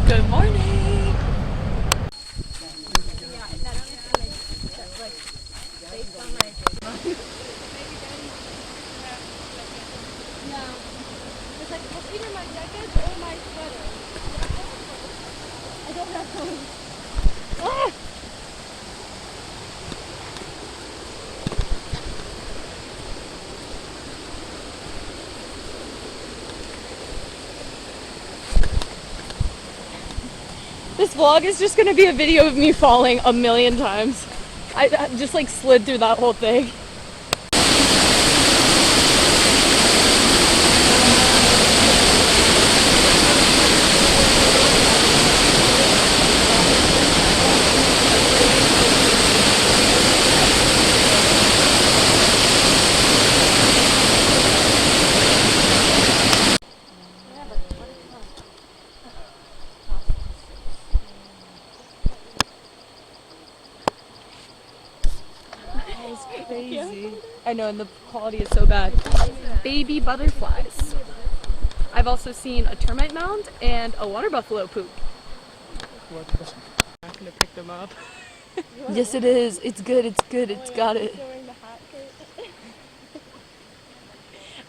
Good morning. It's like, well, either my jacket or my sweater. I don't have one. Ah! This vlog is just gonna be a video of me falling a million times. I just like slid through that whole thing. Crazy. I know, and the quality is so bad. Baby butterflies. I've also seen a termite mound and a water buffalo poop. I'm not gonna pick them up. Yes, it is. It's good. It's good. It's got it.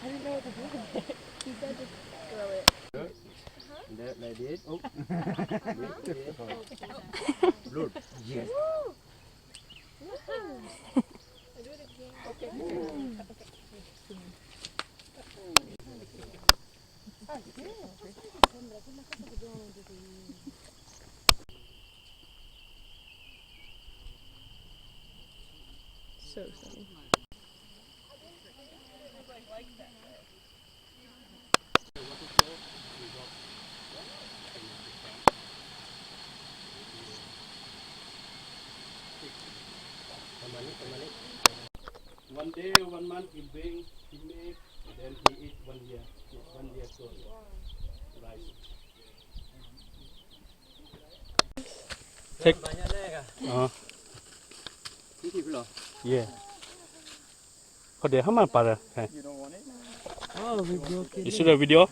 I didn't know what to do with it. He said just throw it. Like this. Oh. Blood. Yes. So funny. One day, 1 month he bring, he make, and then he eat 1 year. 1 year so rice. Check. Yeah. How how much butter? You don't want it? Oh, we broke it. Is it a video?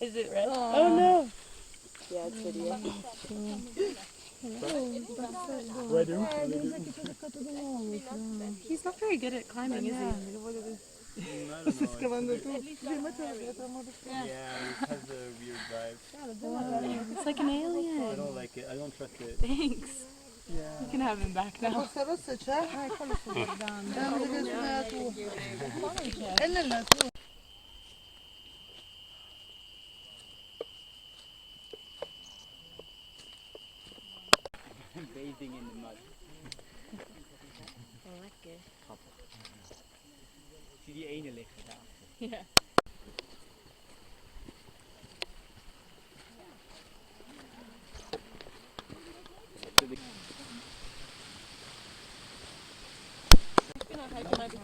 Is it red? Oh no. Yeah, it's video. He's not very good at climbing, is he? Yeah, because of weird vibes. It's like an alien. I don't like it. I don't trust it. Thanks. You can have him back now. Bathing in the mud. Lekker. Zie die ene liggen daar. Ja.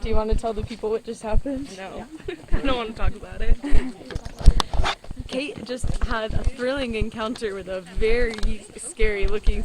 Do you want to tell the people what just happened? No. I don't want to talk about it. Kate just had a thrilling encounter with a very scary looking